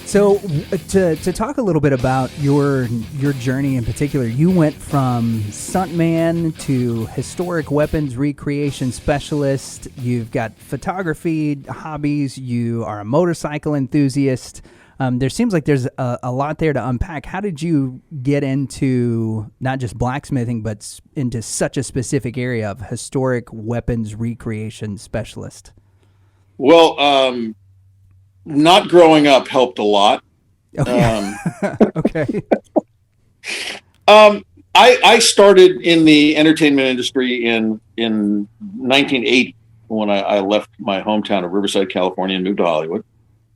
So to talk a little bit about your journey in particular, you went from stuntman to historic weapons recreation specialist. You've got photography hobbies. You are a motorcycle enthusiast. There seems like there's a lot there to unpack. How did you get into not just blacksmithing, but into such a specific area of historic weapons recreation specialist? Well, not growing up helped a lot. Okay. Okay. I started in the entertainment industry in 1980 when I left my hometown of Riverside, California, and moved to Hollywood,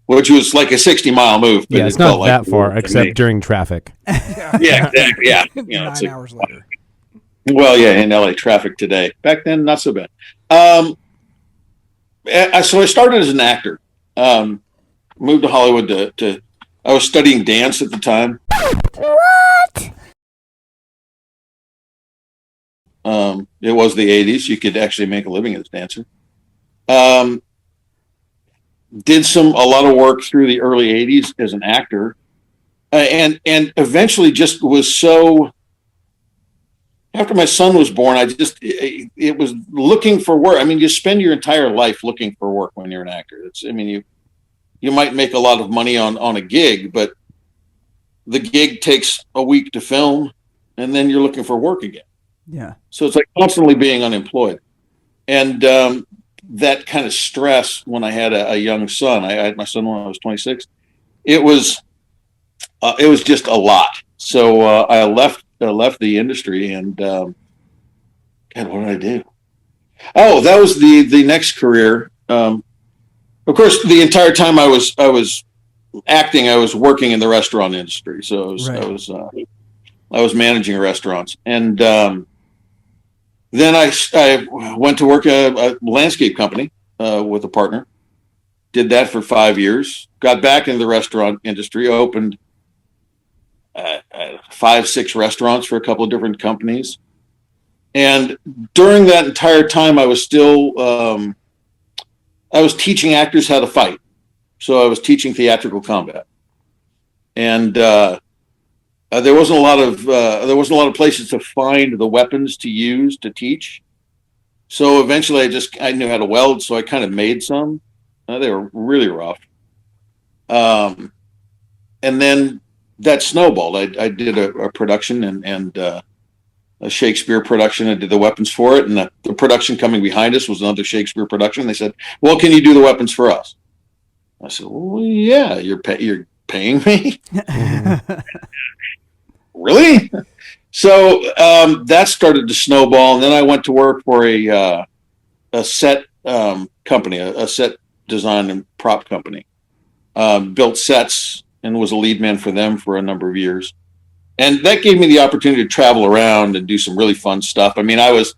which was like a 60-mile move. But Yeah, it's not that far, except during traffic. Yeah, exactly. Yeah, 9 hours later. Well, yeah, in LA traffic today. Back then, not so bad. So I started as an actor. Moved to Hollywood I was studying dance at the time. What? It was the 80s. You could actually make a living as a dancer. Did a lot of work through the early 80s as an actor. And eventually just was so, after my son was born, it was looking for work. I mean, you spend your entire life looking for work when you're an actor. You might make a lot of money on a gig, but the gig takes a week to film and then you're looking for work again. Yeah. So it's like constantly being unemployed. And that kind of stress when I had a young son, I had my son when I was 26, it was just a lot. So I left the industry and, God, what did I do? Oh, that was the next career. Of course, the entire time I was acting, I was working in the restaurant industry. So I was managing restaurants, and then I went to work at a landscape company with a partner. Did that for 5 years. Got back into the restaurant industry. Opened 5-6 restaurants for a couple of different companies, and during that entire time, I was still. I was teaching actors how to fight. So I was teaching theatrical combat. And there wasn't a lot of places to find the weapons to use to teach. So eventually I knew how to weld, so I kind of made some. They were really rough. And then that snowballed. I did a production and a Shakespeare production. I did the weapons for it, and the production coming behind us was another Shakespeare production. They said, "Well, can you do the weapons for us?" I said, "Well, yeah, you're paying me." Really? So that started to snowball, and then I went to work for a set company, a set design and prop company. Built sets and was a lead man for them for a number of years. And that gave me the opportunity to travel around and do some really fun stuff. I mean, I was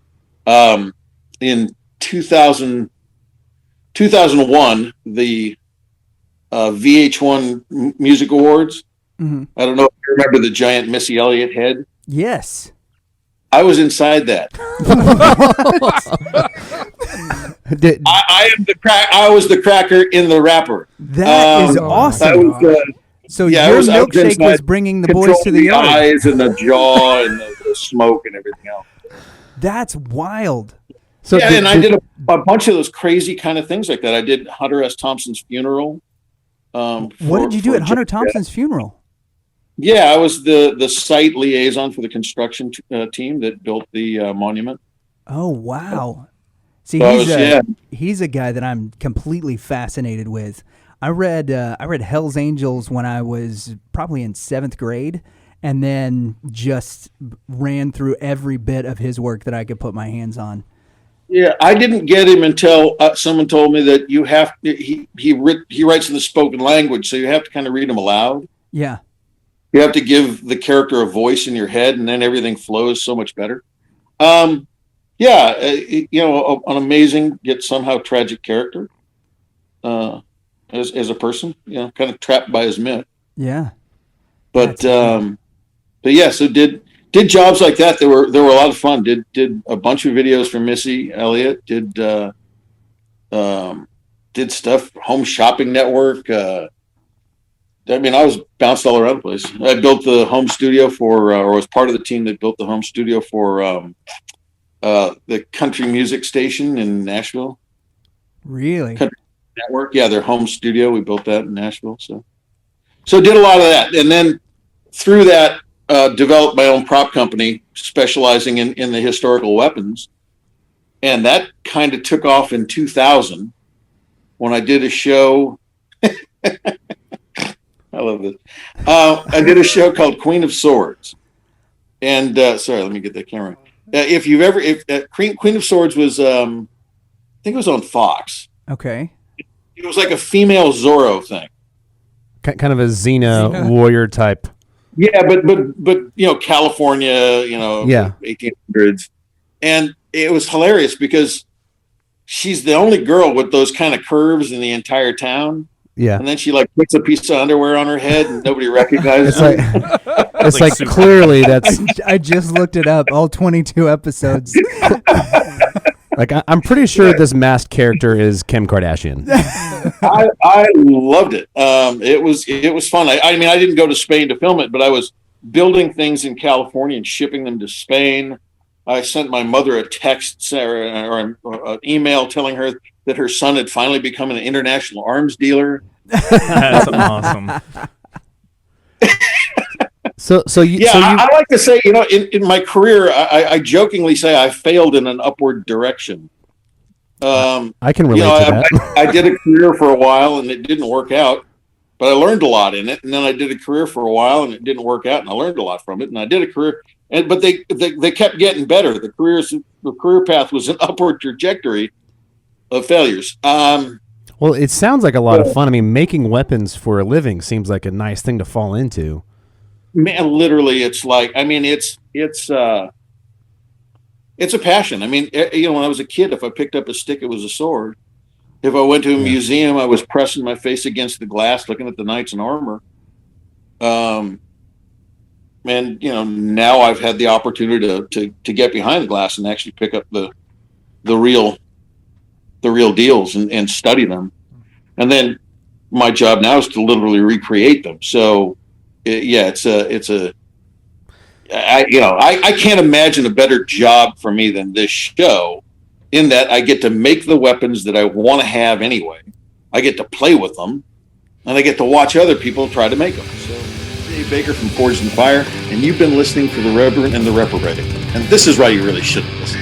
in 2001, the VH1 Music Awards. Mm-hmm. I don't know if you remember the giant Missy Elliott head. Yes. I was inside that. I am the crack. I was the cracker in the wrapper. That is awesome. So your milkshake was bringing the boys to the yard. Eyes and the jaw and the smoke and everything else. That's wild. So yeah, and I did a bunch of those crazy kind of things like that. I did Hunter S. Thompson's funeral. What did you do at Hunter Thompson's funeral? Yeah, I was the site liaison for the construction team that built the monument. Oh, wow. See, he's a guy that I'm completely fascinated with. I read Hell's Angels when I was probably in 7th grade, and then just ran through every bit of his work that I could put my hands on. Yeah, I didn't get him until someone told me that he writes in the spoken language, so you have to kind of read him aloud. Yeah. You have to give the character a voice in your head, and then everything flows so much better. An amazing yet somehow tragic character. As a person, kind of trapped by his myth. Yeah. But yeah, so did jobs like that. They were a lot of fun. Did a bunch of videos for Missy Elliott. Did stuff, Home Shopping Network. I mean, I was bounced all around the place. I built the home studio or was part of the team that built the home studio for the country music station in Nashville. Really? Country Network, yeah, their home studio. We built that in Nashville. So did a lot of that, and then through that, developed my own prop company specializing in the historical weapons, and that kind of took off in 2000 when I did a show. I love this. I did a show called Queen of Swords, and sorry, let me get that camera. Queen of Swords was, I think it was on Fox. Okay. It was like a female Zorro thing. Kind of a Xena warrior type. Yeah, but California, 1800s, and it was hilarious because she's the only girl with those kind of curves in the entire town. Yeah, and then she puts a piece of underwear on her head and nobody recognizes her. It's like clearly that's. I just looked it up. All 22 episodes. I'm pretty sure this masked character is Kim Kardashian. I loved it. It was fun. I mean, I didn't go to Spain to film it, but I was building things in California and shipping them to Spain. I sent my mother a text or an email telling her that her son had finally become an international arms dealer. That's awesome. I like to say, in my career, I jokingly say I failed in an upward direction. I can relate to that. I did a career for a while and it didn't work out, but I learned a lot in it. And then I did a career for a while and it didn't work out, and I learned a lot from it. And I did a career, but they kept getting better. The career path was an upward trajectory of failures. Well, it sounds like a lot of fun. I mean, making weapons for a living seems like a nice thing to fall into. Man, literally, it's like, I mean, it's a passion. I mean, when I was a kid, if I picked up a stick, it was a sword. If I went to a museum, I was pressing my face against the glass, looking at the knights in armor. And now I've had the opportunity to get behind the glass and actually pick up the real deals and study them. And then my job now is to literally recreate them. So I can't imagine a better job for me than this show, in that I get to make the weapons that I want to have anyway. I get to play with them, and I get to watch other people try to make them. So, Dave Baker from Forged in Fire, and you've been listening to the Reverend and the Reprobate. And this is why you really shouldn't listen.